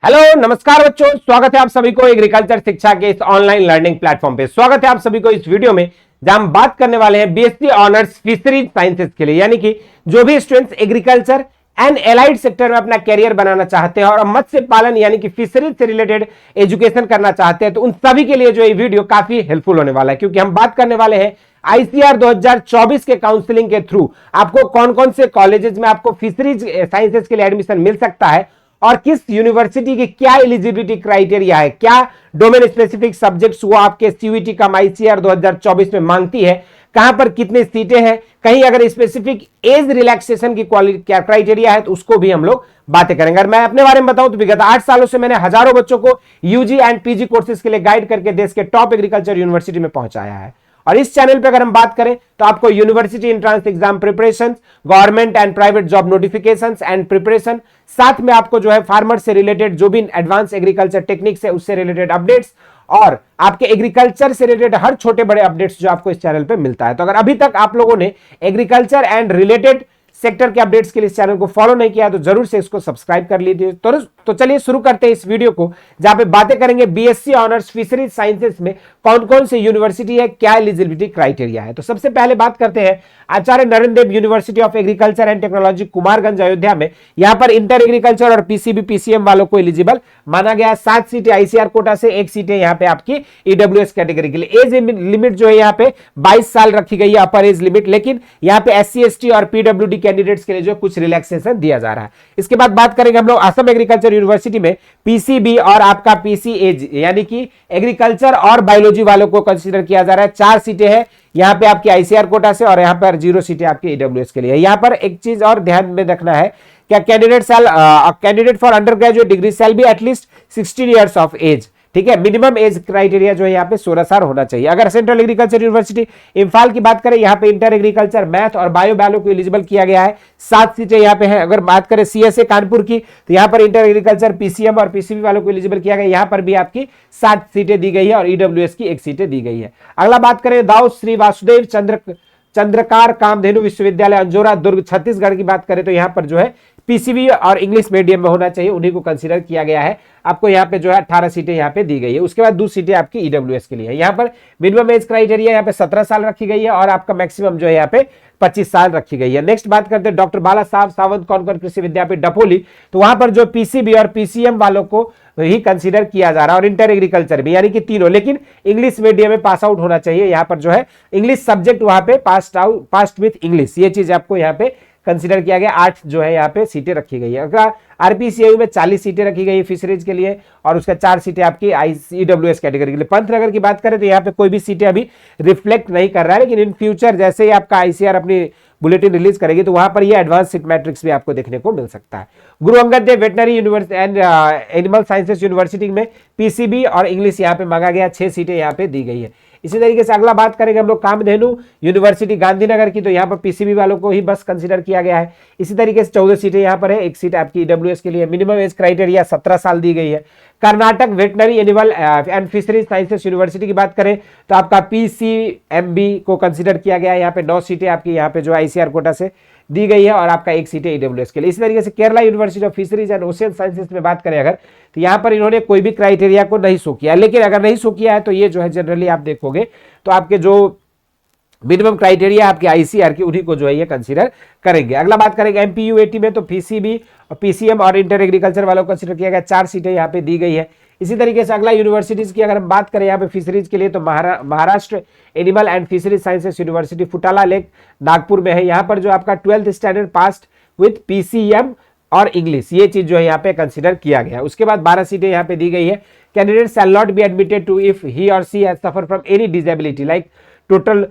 Hello नमस्कार बच्चों, स्वागत है आप सभी को एग्रीकल्चर शिक्षा के इस ऑनलाइन लर्निंग प्लेटफॉर्म पे। स्वागत है आप सभी को इस वीडियो में जहां हम बात करने वाले हैं बीएससी ऑनर्स फिशरीज साइंसेज के लिए, यानी कि जो भी students agriculture and allied sector में अपना कैरियर बनाना चाहते हैं और मत्स्य पालन यानी कि फिशरीज से रिलेटेड एजुकेशन करना चाहते हैं, तो उन सभी के लिए जो ये वीडियो काफी हेल्पफुल होने वाला है, क्योंकि हम बात करने वाले हैं आईसीआर 2024 के काउंसलिंग के थ्रू आपको कौन कौन से कॉलेजेस में आपको फिशरीज साइंसेज के लिए एडमिशन मिल सकता है और किस यूनिवर्सिटी की क्या एलिजिबिलिटी क्राइटेरिया है, क्या डोमेन स्पेसिफिक सब्जेक्ट्स वो आपके सीयूईटी का आईसीआर 2024 में मांगती है, कहां पर कितनी सीटें हैं, कहीं अगर स्पेसिफिक एज रिलैक्सेशन की क्या क्राइटेरिया है तो उसको भी हम लोग बातें करेंगे। अगर मैं अपने बारे में बताऊं तो विगत 8 सालों से मैंने हजारों बच्चों को यूजी एंड पीजी कोर्सेज के लिए गाइड करके देश के टॉप एग्रीकल्चर यूनिवर्सिटी में पहुंचाया है। और इस चैनल पे अगर हम बात करें तो आपको university entrance exam preparation, government and private job notifications and preparation, साथ में आपको जो है फार्मर से रिलेटेड जो भी एडवांस एग्रीकल्चर टेक्निक्स है उससे रिलेटेड अपडेट्स और आपके एग्रीकल्चर से रिलेटेड हर छोटे बड़े अपडेट्स जो आपको इस चैनल पे मिलता है। तो अगर अभी तक आप लोगों ने एग्रीकल्चर एंड रिलेटेड सेक्टर के अपडेट्स के लिए इस चैनल को फॉलो नहीं किया तो जरूर से इसको सब्सक्राइब कर लीजिए। तो चलिए शुरू करते हैं इस वीडियो को, जहां पे बातें करेंगे बीएससी ऑनर्स फिशरीज साइंसेज में कौन कौन सी यूनिवर्सिटी है, क्या एलिजिबिलिटी क्राइटेरिया है। तो सबसे पहले बात करते हैं Acharya Narendra Dev university of agriculture and technology Kumarganj Ayodhya में। यहां पर इंटर एग्रीकल्चर और पीसीबी पीसीएम वालों को एलिजिबल माना गया है। 7 सीटें आईसीआर कोटा से, 1 सीटें यहां पे आपकी ईडब्ल्यूएस कैटेगरी के लिए। एज लिमिट जो है यहां पे 22 साल रखी गई है, अपर एज लिमिट, लेकिन यहां पे एससी एसटी और पीडब्ल्यूडी कैंडिडेट्स के लिए जो कुछ रिलैक्सेशन दिया जा रहा है। इसके बाद बात करेंगे हम लोग असम एग्रीकल्चर यूनिवर्सिटी में पीसीबी और आपका पीसी एज यानी कि एग्रीकल्चर और बायोलॉजी वालों को कंसीडर किया जा रहा है। 4 सीटें हैं यहां पे आपकी आईसीआर कोटा से और यहां पर 0 सीटें आपकी ईडब्ल्यूएस के लिए। यहां पर एक चीज और ध्यान में रखना है, क्या candidate for undergraduate degree shall be at least 16 years of age. ठीक है, मिनिमम एज क्राइटेरिया जो है यहाँ पे 16 साल होना चाहिए। अगर सेंट्रल एग्रीकल्चर यूनिवर्सिटी इम्फाल की बात करें, यहाँ पे इंटर एग्रीकल्चर मैथ और बायो को एलिजिबल किया गया है। 7 सीटें यहाँ पे हैं। अगर बात करें सीएसए कानपुर की तो यहाँ पर इंटर एग्रीकल्चर पीसीएम और पीसीबी वालों को एलिजिबल किया गया। यहाँ पर भी आपकी 7 सीटें दी गई है और ईडब्ल्यूएस की 1 सीटें दी गई है। अगला बात करें दाऊ श्री वासुदेव चंद्रकार कामधेनु विश्वविद्यालय अंजोरा दुर्ग छत्तीसगढ़ की बात करें तो यहाँ पर जो है पीसीबी और इंग्लिश मीडियम में होना चाहिए, उन्हीं को कंसीडर किया गया है। आपको यहाँ पे जो है 18 सीटें यहाँ पे दी गई है। उसके बाद 2 सीटें आपकी ईडब्ल्यूएस के लिए है। यहाँ पर मिनिमम एज क्राइटेरिया यहाँ पे 17 साल रखी गई है और आपका मैक्सिमम जो है यहाँ पे 25 साल रखी गई है। नेक्स्ट बात करते हैं डॉक्टर बाला साहब सावंत कौनकर कृषि विद्यापीठ डपोली, तो वहां पर जो पीसीबी और पीसीएम वालों को ही कंसीडर किया जा रहा है और इंटर एग्रीकल्चर भी, यानी कि तीनों, लेकिन इंग्लिश मीडियम में पास आउट होना चाहिए। यहाँ पर जो है इंग्लिश सब्जेक्ट वहां पे पास विथ इंग्लिश, ये चीज आपको यहाँ पे कंसीडर किया गया। 8 जो है यहाँ पे सीटें रखी गई है। अगर आरपीसीआई में 40 सीटें रखी गई है फिशरीज के लिए और उसका 4 सीटें आपकी ईडब्ल्यूएस कैटेगरी के लिए। पंथनगर की बात करें तो यहाँ पे कोई भी सीटें अभी रिफ्लेक्ट नहीं कर रहा है, लेकिन इन फ्यूचर जैसे ही आपका आईसीआर अपनी बुलेटिन रिलीज करेगी तो वहां पर ये एडवांस सीट मैट्रिक्स भी आपको देखने को मिल सकता है। Guru Angad Dev veterinary university and animal sciences university में पीसीबी और इंग्लिश यहाँ पे मांगा गया। 6 सीटें यहाँ पे दी गई है। इसी तरीके से अगला बात करेंगे हम लोग कामधेनु यूनिवर्सिटी गांधीनगर की, तो यहाँ पर पीसीबी वालों को ही बस कंसीडर किया गया है। इसी तरीके से 14 सीटें यहाँ पर है, 1 सीट आपकी ईडब्ल्यूएस के लिए। मिनिमम एज क्राइटेरिया 17 साल दी गई है। Karnataka veterinary animal and fisheries sciences university की बात करें तो आपका पीसीएमबी को कंसीडर किया गया है। यहाँ पे 9 सीटें आपकी यहाँ पे जो आईसीआर कोटा से दी गई है और आपका 1 सीटें ईडब्ल्यूएस के लिए। इसी तरीके से Kerala university of fisheries and ocean sciences में बात करें अगर, तो यहाँ पर इन्होंने कोई भी क्राइटेरिया को नहीं शो किया, लेकिन अगर नहीं शो किया है तो ये जो है जनरली आप देखोगे तो आपके जो मिनिमम क्राइटेरिया आपके आईसीआर की उन्हीं को जो है ये कंसीडर करेंगे। अगला बात करेंगे एमपीयूएटी में, तो पीसीबी और पीसीएम और इंटर एग्रीकल्चर वालों को कंसीडर किया गया। 4 सीटें यहाँ पे दी गई है। इसी तरीके से अगला यूनिवर्सिटीज की अगर हम बात करें यहाँ पे फिशरीज के लिए तो Maharashtra animal and fisheries sciences university Futala lake Nagpur में है। यहाँ पर जो आपका 12th standard passed with PCM और इंग्लिश, ये चीज जो है यहाँ पे कंसीडर किया गया है। उसके बाद 12 सीटें यहाँ पे दी गई है। Candidate shall not be admitted to if he or she has suffer from any disability like total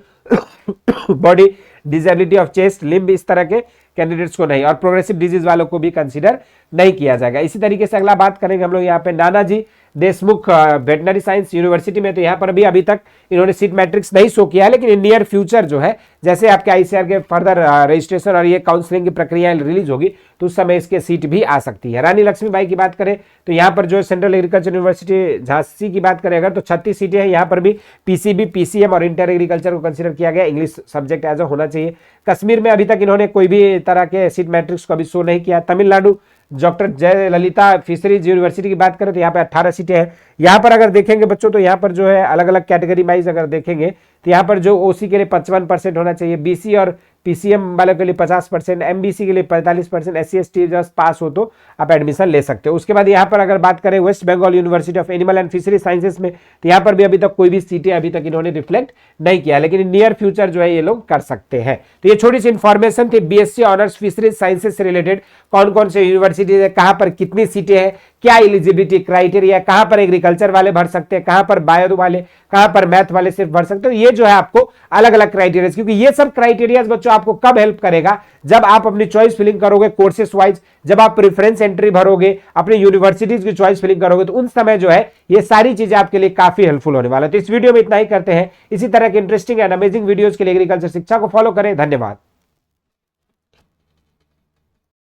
body disability of chest limb, इस तरह के कैंडिडेट्स को नहीं, और प्रोग्रेसिव डिजीज वालों को भी कंसीडर नहीं किया जाएगा। इसी तरीके से अगला बात करेंगे हम लोग यहाँ पे Nanaji Deshmukh veterinary science university में, तो यहाँ पर भी अभी तक इन्होंने सीट मैट्रिक्स नहीं शो किया है, लेकिन इन नियर फ्यूचर जो है जैसे आपके आईसीआर के फर्दर रजिस्ट्रेशन और ये काउंसलिंग की प्रक्रिया रिलीज होगी तो उस समय इसके सीट भी आ सकती है। रानी लक्ष्मीबाई की बात करें तो यहाँ पर जो सेंट्रल एग्रीकल्चर यूनिवर्सिटी झांसी की बात करें अगर, तो 36 सीटें हैं। यहाँ पर भी पीसीबी पीसीएम और इंटर एग्रीकल्चर को कंसीडर किया गया। इंग्लिश सब्जेक्ट एज होना चाहिए। कश्मीर में अभी तक इन्होंने कोई भी तरह के सीट मैट्रिक्स को अभी शो नहीं किया। तमिलनाडु डॉक्टर जय ललिता फिशरीज यूनिवर्सिटी की बात करें तो यहाँ पे 18 सीटें हैं। यहाँ पर अगर देखेंगे बच्चों तो यहाँ पर जो है अलग अलग कैटेगरी वाइज अगर देखेंगे तो यहाँ पर जो ओसी के लिए 55% होना चाहिए, बीसी और पीसीएम वालों के लिए 50%, एमबीसी के लिए 45%, एससी एसटी जस्ट पास हो तो आप एडमिशन ले सकते हो। उसके बाद यहाँ पर अगर बात करें West Bengal university of animal and fishery sciences में, तो यहाँ पर भी अभी तक कोई भी सीटें अभी तक इन्होंने रिफ्लेक्ट नहीं किया, लेकिन नियर फ्यूचर जो है ये लोग कर सकते हैं। तो ये छोटी सी इंफॉर्मेशन थी बीएससी ऑनर्स फिशरीज साइंसेस से रिलेटेड, कौन कौन से यूनिवर्सिटी है, कहां पर कितनी सीटें हैं, क्या एलिजिबिलिटी क्राइटेरिया, कहां पर एग्रीकल्चर वाले भर सकते हैं, कहां पर बायो वाले, कहां पर मैथ वाले सिर्फ भर सकते हैं। ये जो है आपको अलग अलग क्राइटेरिया, क्योंकि ये सब क्राइटेरिया बच्चों आपको कब हेल्प करेगा, जब आप अपनी चॉइस फिलिंग करोगे कोर्सेस वाइज, जब आप प्रेफरेंस एंट्री भरोगे, अपनी यूनिवर्सिटीज की चॉइस फिलिंग करोगे, तो उन समय जो है ये सारी चीजें आपके लिए काफी हेल्पफुल होने वाला है। तो इस वीडियो में इतना ही करते हैं। इसी तरह के इंटरेस्टिंग एंड अमेजिंग वीडियोस के लिए एग्रीकल्चर शिक्षा को फॉलो करें। धन्यवाद।